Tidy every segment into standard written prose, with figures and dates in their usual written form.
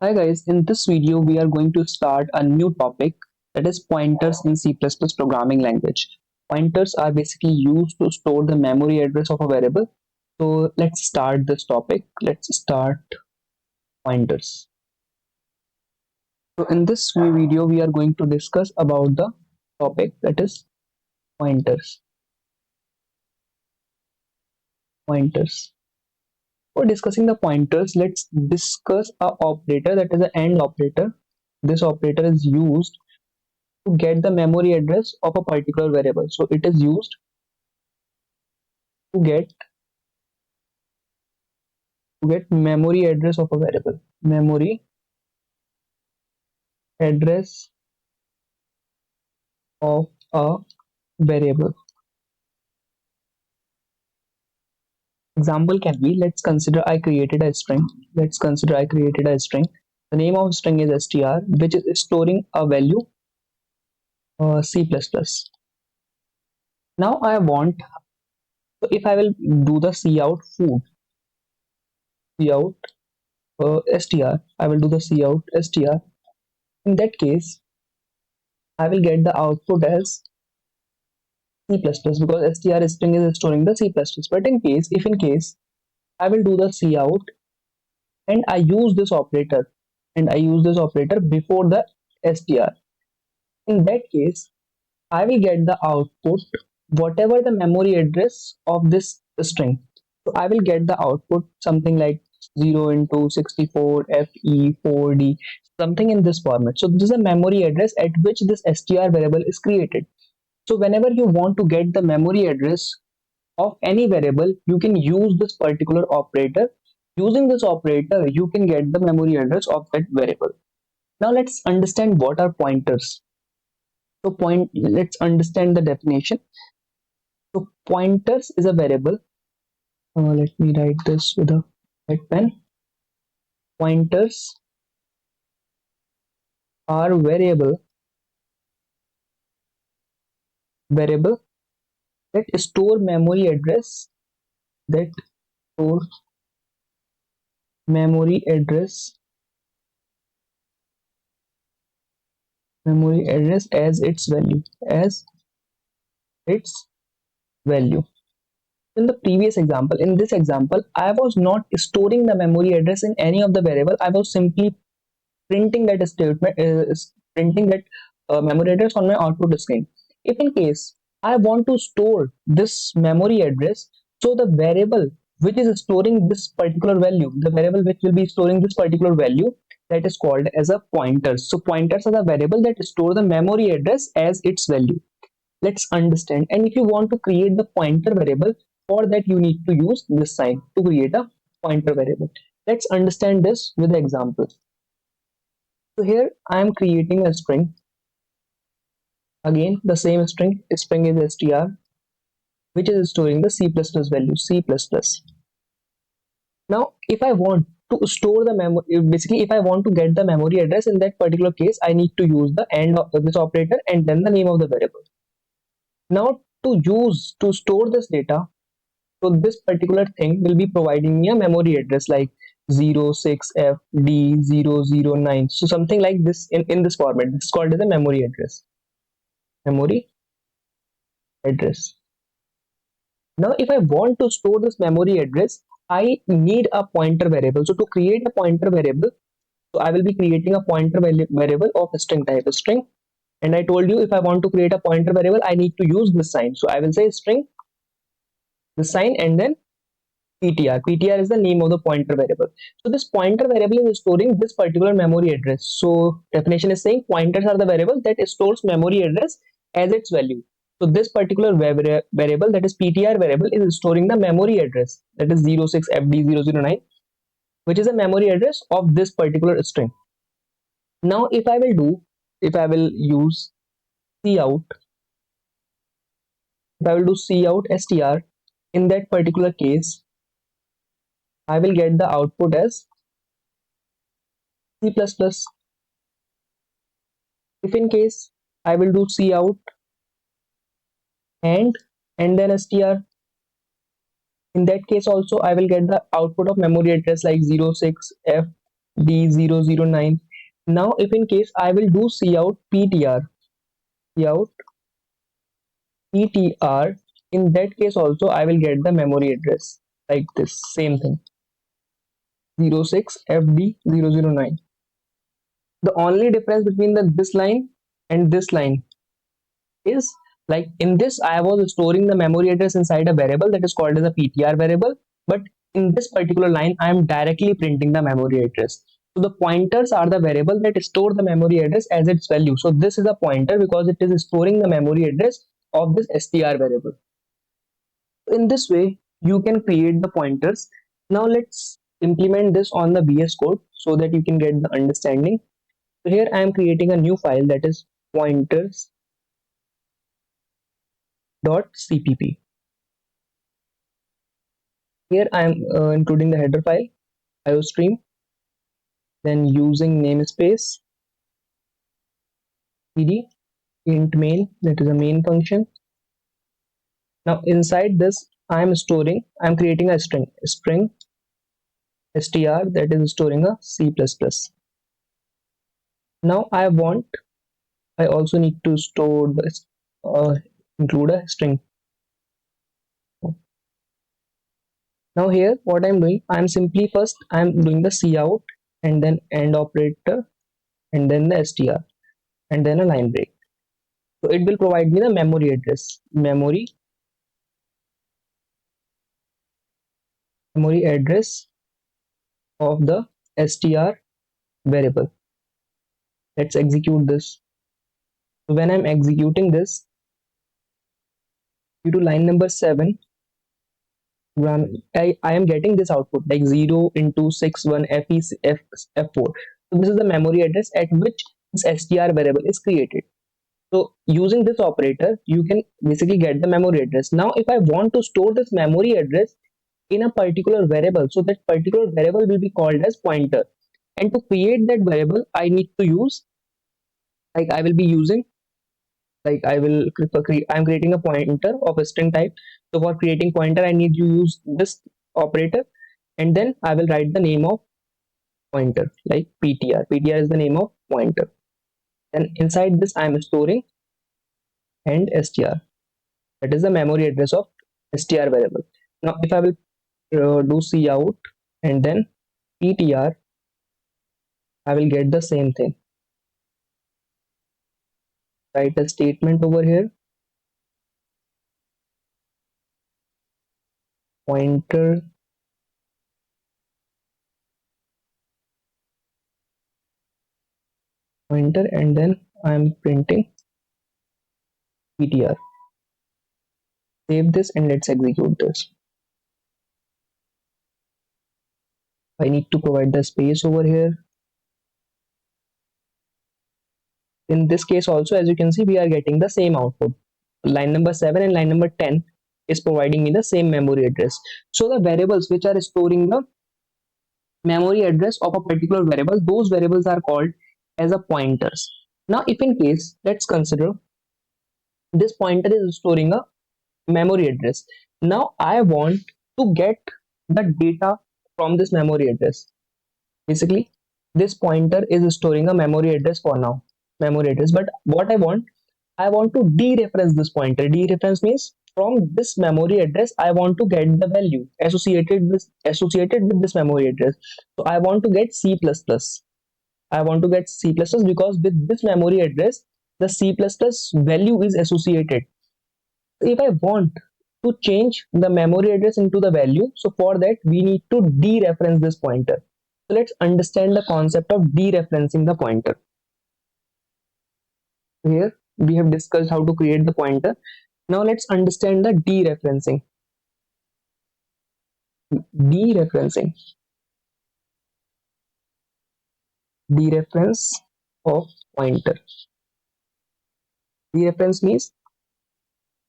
Hi guys, in this video we are going to start a new topic, that is pointers in C++ programming language. Pointers are basically used to store the memory address of a variable. So let's start this topic. Let's start pointers. So in this video we are going to discuss about the topic, that is pointers. Pointers. For discussing the pointers, let's discuss a operator, that is an AND operator. This operator is used to get the memory address of a particular variable. So it is used to get memory address of a variable. Memory address of a variable. Example can be, let's consider I created a string. Let's consider I created a string. The name of string is str, which is storing a value C++. Now I want, so if I will do the cout food, cout str, I will do the cout str. In that case, I will get the output as C++ because str string is storing the C++. But if in case I will do the cout and I use this operator before the str. In that case, I will get the output whatever the memory address of this string. So I will get the output something like 0 into 64 fe4d, something in this format. So this is a memory address at which this str variable is created. So whenever you want to get the memory address of any variable, you can use this particular operator. Using this operator, you can get the memory address of that variable. Now let's understand what are pointers. Let's understand the definition. So pointers is a variable. Let me write this with a red pen. Pointers are variable that store memory address that store memory address as its value. In the previous example, in this example, I was not storing the memory address in any of the variable. I was simply printing that statement, printing that memory address on my output screen. If in case I want to store this memory address, so the variable which is storing this particular value, the variable which will be storing this particular value, that is called as a pointers. So pointers are the variable that store the memory address as its value. Let's understand. And if you want to create the pointer variable, for that you need to use this sign to create a pointer variable. Let's understand this with the example. So here I am creating a string. Again, the same string is str, which is storing the C++ value, C++. Now, if I want to store the memory, basically, if I want to get the memory address in that particular case, I need to use the AND of this operator and then the name of the variable. Now, to store this data, so this particular thing will be providing me a memory address like 06FD009. So something like this in this format. This is called as a memory address. Memory address. Now, if I want to store this memory address, I need a pointer variable. So to create a pointer variable, so I will be creating a pointer variable of string type, string. And I told you if I want to create a pointer variable, I need to use this sign. So I will say string, the sign, and then PTR. PTR is the name of the pointer variable. So this pointer variable is storing this particular memory address. So definition is saying pointers are the variable that stores memory address as its value. So this particular variable, that is PTR variable, is storing the memory address, that is 06FD009, which is a memory address of this particular string. Now if I will use cout, if I will do cout str, in that particular case, I will get the output as C++. If in case I will do cout and then str, in that case also I will get the output of memory address like 06F D009. Now, if in case I will do cout ptr, cout ptr, in that case also I will get the memory address like this, same thing, 06FD009. The only difference between this line and this line is, like in this I was storing the memory address inside a variable that is called as a ptr variable, but in this particular line I am directly printing the memory address. So the pointers are the variable that store the memory address as its value. So this is a pointer because it is storing the memory address of this str variable. In this way you can create the pointers. Now let's implement this on the VS Code so that you can get the understanding. So here I am creating a new file that is pointers.cpp. Here I am including the header file iostream, then using namespace pd int main, that is a main function. Now inside this I am creating a string str that is storing a C++. Now I also need to store this, include a string. Now here what I'm doing, I'm simply first I'm doing the cout and then end operator and then the str and then a line break. So it will provide me the memory address, memory address of the str variable. Let's execute this. So when I'm executing this, due to line number 7, I am getting this output like 0 into 61 F4. So this is the memory address at which this str variable is created. So using this operator, you can basically get the memory address. Now, if I want to store this memory address in a particular variable, so that particular variable will be called as pointer. And to create that variable, I need to use, like I will be using, like I'm creating a pointer of a string type. So for creating pointer, I need to use this operator, and then I will write the name of pointer like ptr. Ptr is the name of pointer. And inside this, I am storing and str. That is the memory address of str variable. Now, if I will do cout and then ptr, I will get the same thing. Write a statement over here, pointer pointer, and then I am printing ptr. Save this and let's execute this. I need to provide the space over here. In this case also, as you can see, we are getting the same output. Line number 7 and line number 10 is providing me the same memory address. So the variables which are storing the memory address of a particular variable, those variables are called as a pointers. Now if in case, let's consider this pointer is storing a memory address. Now I want to get the data from this memory address. Basically this pointer is storing a memory address for now, memory address, but what I want to dereference this pointer. Dereference means from this memory address I want to get the value associated with this memory address. So I want to get C++. I want to get C++ because with this memory address the C++ value is associated. If I want to change the memory address into the value, so for that we need to dereference this pointer. So let's understand the concept of dereferencing the pointer. Here we have discussed how to create the pointer. Now let's understand the dereferencing. Dereferencing. Dereference of pointer. Dereference means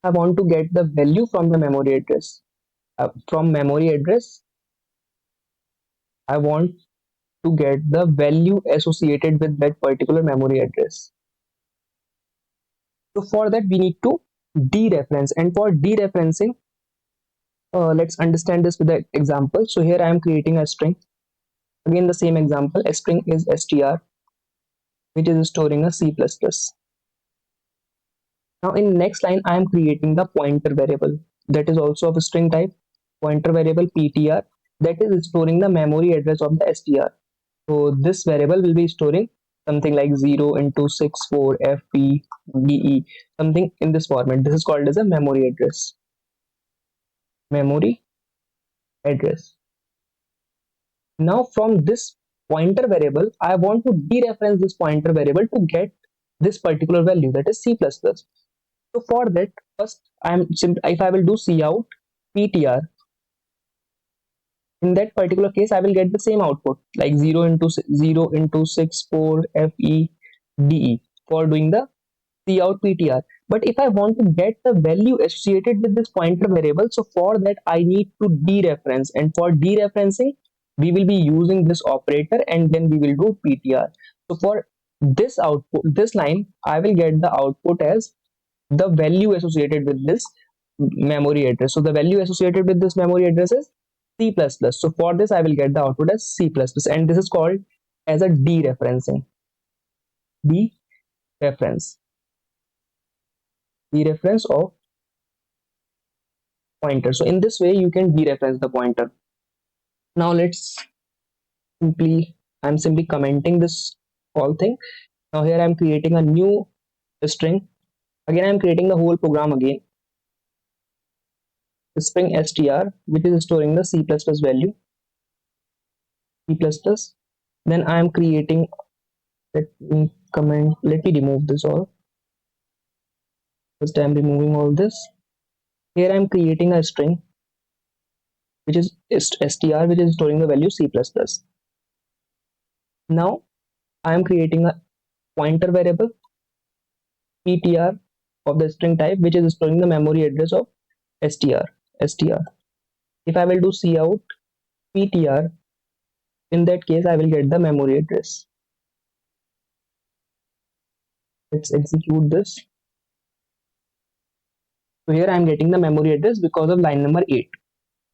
I want to get the value from the memory address. From memory address, I want to get the value associated with that particular memory address. So for that we need to dereference, and for dereferencing, let's understand this with the example. So here I am creating a string Again, the same example, a string is str, which is storing a C++. Now in next line, I am creating the pointer variable that is also of a string type, pointer variable ptr, that is storing the memory address of the str. So this variable will be storing something like 0 into 64 fpde, something in this format. This is called as a memory address. Memory address. Now from this pointer variable, I want to dereference this pointer variable to get this particular value, that is C++. So for that, first if I will do cout ptr, in that particular case, I will get the same output like 0 into 64 fede for doing the cout ptr. But if I want to get the value associated with this pointer variable, so for that I need to dereference, and for dereferencing we will be using this operator, and then we will do ptr. So for this output, this line, I will get the output as the value associated with this memory address. So the value associated with this memory address is C++. So for this I will get the output as C++, and this is called as a dereferencing. Dereference. Dereference of pointer. So in this way you can dereference the pointer. Now let's I'm simply commenting this whole thing. Now here I'm creating a new string. Again I'm creating the whole program again. The string str, which is storing the C++ value. C++. Then I am creating, let me remove this all. First I am removing all this. Here I am creating a string which is str, which is storing the value C++. Now I am creating a pointer variable ptr of the string type, which is storing the memory address of str. If I will do cout ptr, in that case I will get the memory address. Let's execute this. So here I am getting the memory address because of line number 8.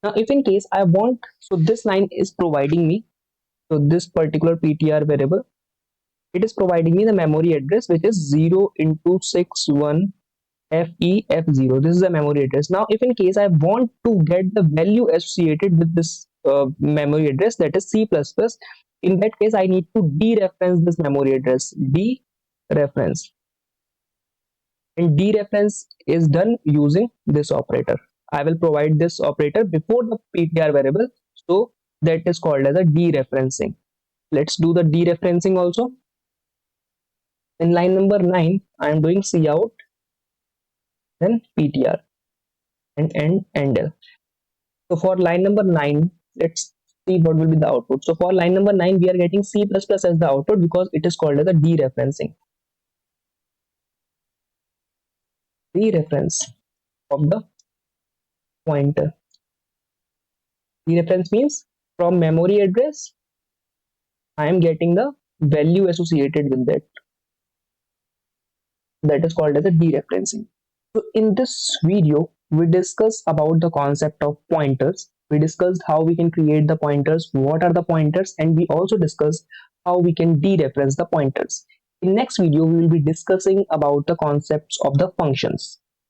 Now if in case I want, so this line is providing me, so this particular ptr variable, it is providing me the memory address, which is 0 into 61 fef0. This is the memory address. Now if in case I want to get the value associated with this memory address, that is C++, in that case I need to dereference this memory address. Dereference. And dereference is done using this operator. I will provide this operator before the ptr variable, so that is called as a dereferencing. Let's do the dereferencing also. In line number 9, I am doing cout, then ptr, and endl. So for line number 9, let's see what will be the output. So for line number 9, we are getting C++ as the output because it is called as a dereferencing. Dereference of the pointer. Dereference means from memory address, I am getting the value associated with that. That is called as a dereferencing. So in this video, we discussed about the concept of pointers. We discussed how we can create the pointers, what are the pointers, and we also discussed how we can dereference the pointers. In next video, we will be discussing about the concepts of the functions.